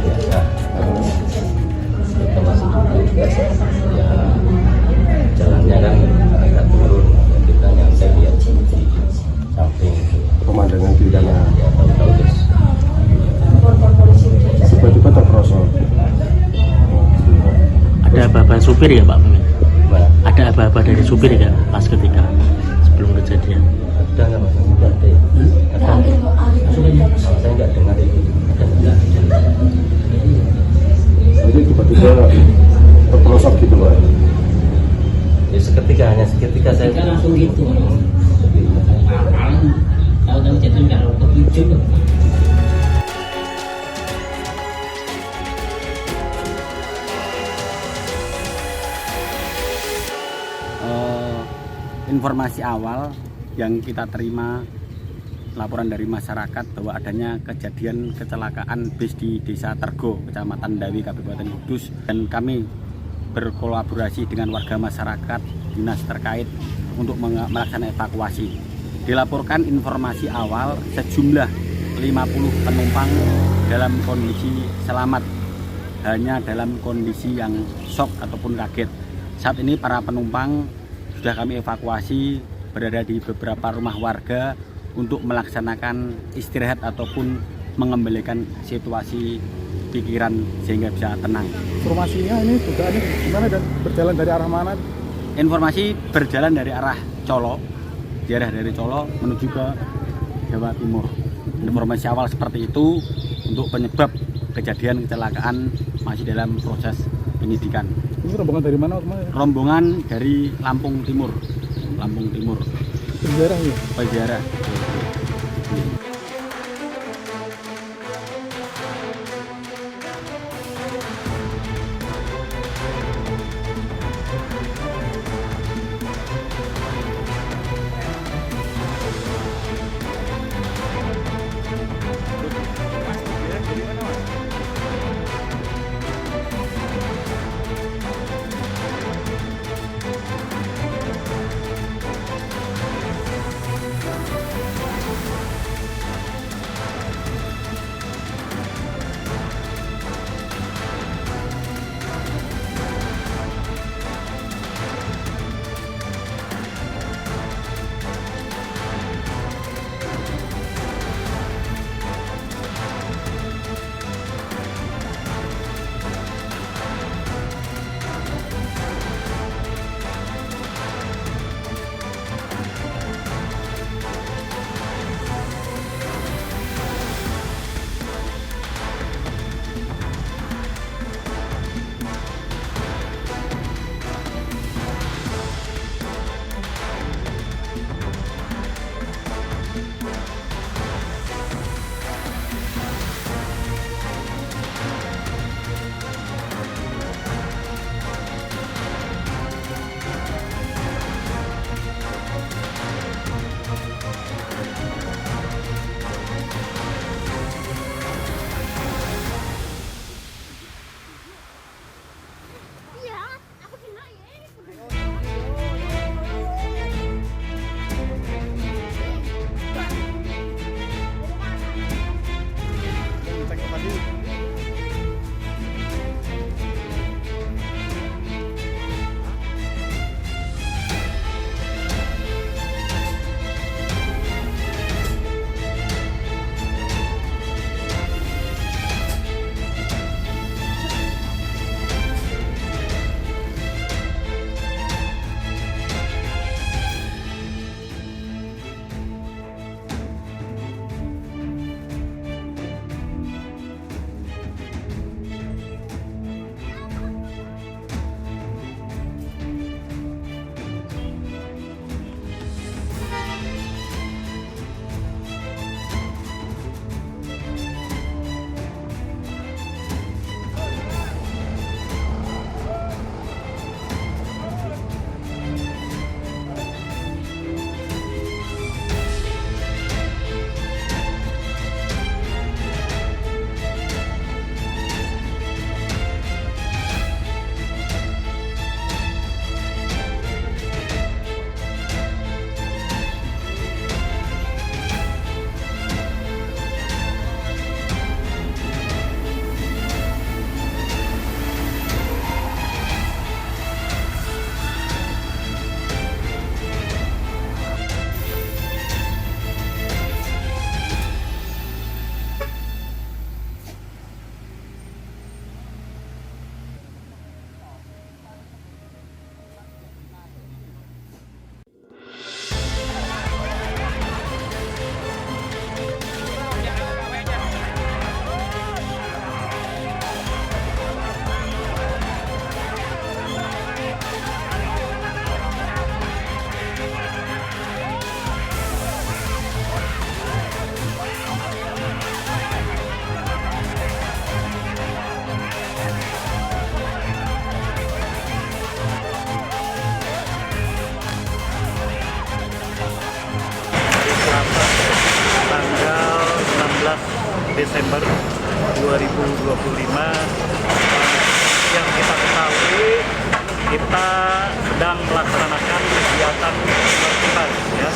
biasa. Kita masih duduk biasa. Ya, jalannya kan agak turun. Kita nyampe lihat di samping. Pemandangan kiri kanan. Ya, tahu-tahu terus Tiba-tiba terperosok. Ada aba-aba supir ya Pak mungkin? gimana? Ada aba-aba dari supir ya pas ketika sebelum kejadian? Ada nggak mas? Enggak ada. Ada. Saya nggak dengar itu. Ada nggak? Jadi tiba-tiba terperosok gitu Pak. Ya seketika, hanya seketika saya langsung gitu. Seketika. Tahu-tahu jatuh kalau ketujuh. Informasi awal yang kita terima laporan dari masyarakat bahwa adanya kejadian kecelakaan bis di Desa Tergo, Kecamatan Ndawi, Kabupaten Kudus, dan kami berkolaborasi dengan warga masyarakat, dinas terkait untuk melaksanakan evakuasi. Dilaporkan informasi awal sejumlah 50 penumpang dalam kondisi selamat, hanya dalam kondisi yang shock ataupun kaget. Saat ini para penumpang sudah kami evakuasi berada di beberapa rumah warga untuk melaksanakan istirahat ataupun mengembalikan situasi pikiran sehingga bisa tenang. Informasinya ini dugaannya gimana dan berjalan dari arah mana? Informasi berjalan dari arah Colo, daerah dari Colo menuju ke Jawa Timur. Informasi awal seperti itu. Untuk penyebab kejadian kecelakaan masih dalam proses penyidikan. Ini rombongan dari mana kemarin? Rombongan dari Lampung Timur. Lampung Timur. Berjarah ya? Berjarah. Desember 2025. Yang kita ketahui, kita sedang melaksanakan kegiatan penertiban ya.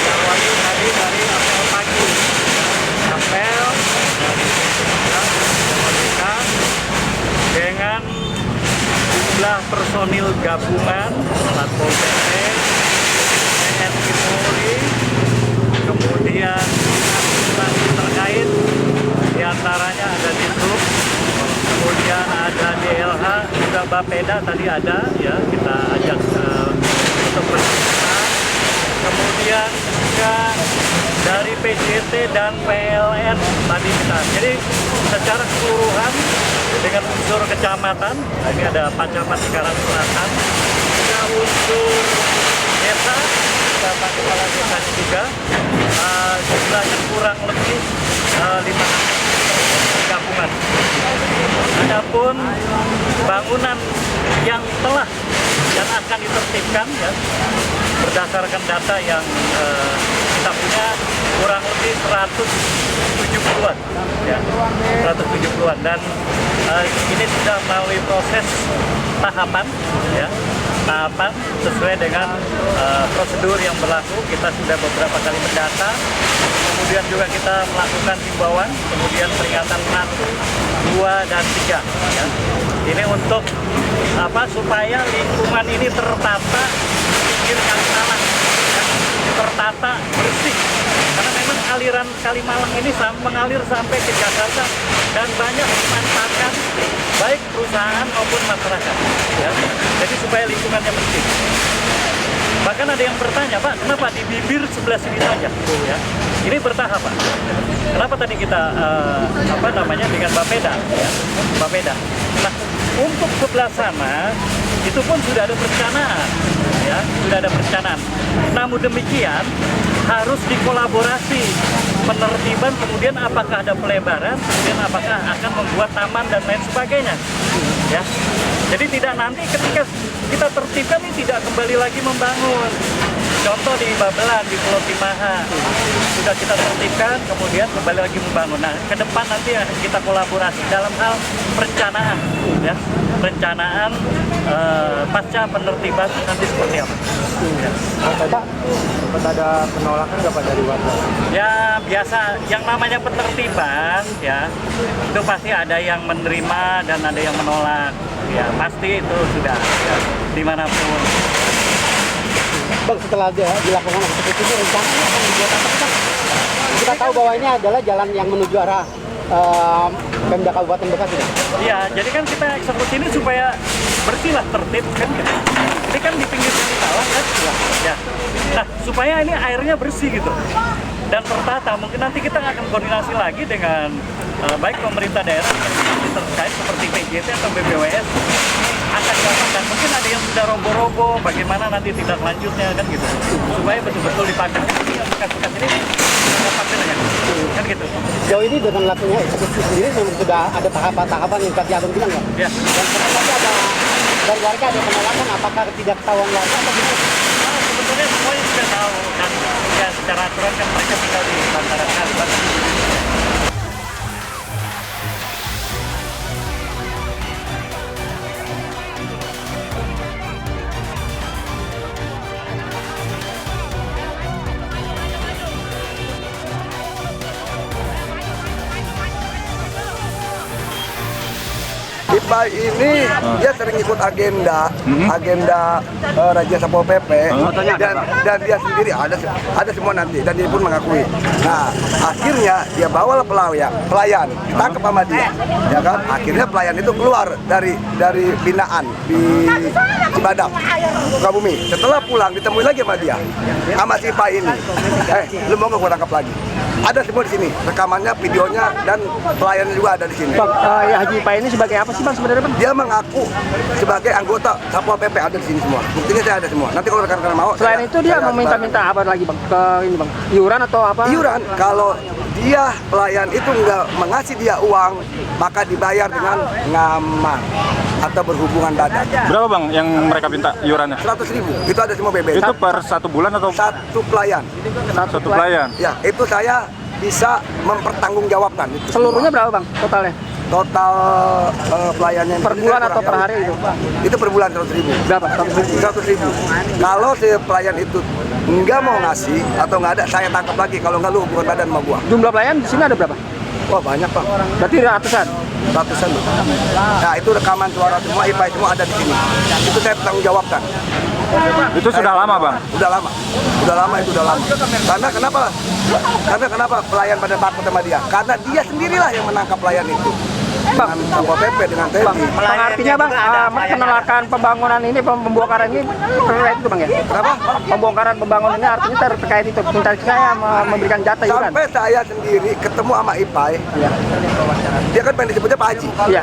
Awalnya tadi dari apel pagi, apel dari Merdeka dengan jumlah personil gabungan Satpol PP, TNI Polri, kemudian instansi terkait, diantaranya ada Disub, kemudian ada DLH, juga Bapeda tadi ada ya, kita ajak untuk berbicara. Kemudian juga dari PJT dan PLN tadi kita. Jadi secara keseluruhan dengan unsur kecamatan, ini ada Pacamat Cikarang Selatan, juga unsur desa, Bapak Kepala Desa juga, jumlahnya kurang lebih 5 gabungan. Adapun bangunan yang telah dan akan ditertibkan ya, berdasarkan data yang kita punya kurang lebih 170-an ya, 170-an, dan ini sudah melalui proses tahapan ya, tahapan sesuai dengan prosedur yang berlaku. Kita sudah beberapa kali mendata, kemudian juga kita melakukan himbauan, kemudian peringatan 1, 2, dan 3 ya. Ini untuk apa, supaya lingkungan ini tertata, pinggir Kali Malang ya, tertata bersih, karena memang aliran Kali Malang ini mengalir sampai ke Jakarta dan banyak dimanfaatkan baik perusahaan maupun masyarakat ya. Jadi supaya lingkungannya bersih. Bahkan ada yang bertanya, Pak, kenapa di bibir sebelah sini saja? Ya. Ini bertahap, Pak. Kenapa tadi kita dengan Bapeda ya, Bapeda. Nah, untuk sebelah sana itu pun sudah ada perencanaan ya, sudah ada perencanaan. Namun demikian harus dikolaborasi penertiban, kemudian apakah ada pelebaran, kemudian apakah akan membuat taman dan lain sebagainya ya. Jadi tidak nanti ketika kita tertibkan ini tidak kembali lagi membangun. Contoh di Babelan, di Pulau Timaha sudah kita tertibkan, kemudian kembali lagi membangun. Nah, ke depan nanti kita kolaborasi dalam hal perencanaan ya, perencanaan pasca penertiban nanti seperti apa. Ya. Pak, sempat ada penolakan nggak Pak dari warga? Ya biasa, yang namanya penertiban ya, itu pasti ada yang menerima dan ada yang menolak. Ya pasti itu sudah ya, dimanapun. Bang, setelah dilakukan eksekusi ini rencananya akan dibuat apa Bang? Kita tahu bahwa ini adalah jalan yang menuju arah Pemda Kabupaten Bekasi. Iya, jadi kan kita eksekusi ini supaya bersih lah, tertib kan gitu. Ini kan di pinggir Kali Malang kan? Ya. Nah, supaya ini airnya bersih gitu dan tertata. Mungkin nanti kita akan koordinasi lagi dengan baik pemerintah daerah yang terkait seperti PJT atau BPWS akan dilakukan. Mungkin ada yang sudah roboh-roboh, bagaimana nanti tindak lanjutnya kan gitu, supaya betul-betul dipakai. Bekas-bekas ini dapat dengan kan gitu. Sejauh ini dengan lakunya eksekusi sendiri memang sudah ada tahapan-tahapan yang tadi Abang bilang ya? Ya. Dan sebenarnya ada dari warga ada penolakan, apakah tidak ketahuan warga atau gimana? Nah, sebetulnya semuanya sudah tahu dan ya secara aturan kan mereka tinggal di bantaran kali. Iqbal ini dia sering ikut agenda Raja Satpol PP dan dia sendiri ada semua nanti, dan dia pun mengakui. Nah akhirnya dia bawalah pelayan ditangkap sama dia, ya kan? Akhirnya pelayan itu keluar dari binaan di Cibadak, Sukabumi. Setelah pulang ditemui lagi sama dia, sama si Pak ini. Lu mau nggak gua tangkap lagi? Ada semua di sini, rekamannya, videonya, dan pelayannya juga ada di sini. Bang, Haji Pak ini sebagai apa sih Bang sebenarnya Bang? Dia mengaku sebagai anggota Satpol PP, ada di sini semua. Buktinya saya ada semua. Nanti kalau rekan-rekan mau. Selain itu dia meminta-minta apa lagi Bang? Ke ini Bang, iuran atau apa? Iuran, kalau dia pelayan itu nggak mengasih dia uang, maka dibayar dengan ngamar atau berhubungan badan. Berapa Bang yang mereka minta iurannya? 100.000, itu ada semua BBM. Itu per 1 bulan atau? Satu pelayan. Satu pelayan? Ya, itu saya bisa mempertanggungjawabkan. Itu Seluruhnya semua. berapa Bang totalnya? Total pelayannya Per bulan atau per hari itu? Itu per bulan 100.000. Berapa? 100.000. Kalau si pelayan itu nggak mau ngasih atau nggak ada, saya tangkap lagi. Kalau nggak, lu hubungan badan sama gua. Jumlah pelayan di sini ada berapa? Wah, banyak Pak. Berarti ratusan. Ratusan. Nah, itu rekaman suara semua, IPA semua ada di sini. Itu saya tanggung jawabkan. Itu sudah lama Bang? Udah lama itu udah lama. Karena kenapa pelayan pada takut sama dia? Karena dia sendirilah yang menangkap pelayan itu. Dengan Satpol PP, dengan TNI. Bang, artinya Bang, penolakan pembangunan ini, pembongkaran ini terkait itu Bang ya? Kenapa? Pembongkaran pembangunan ini artinya terkait itu. Minta saya memberikan data itu kan? Sampai saya sendiri ketemu sama IPAI, dia kan pengen disebutnya Pak Haji. Iya.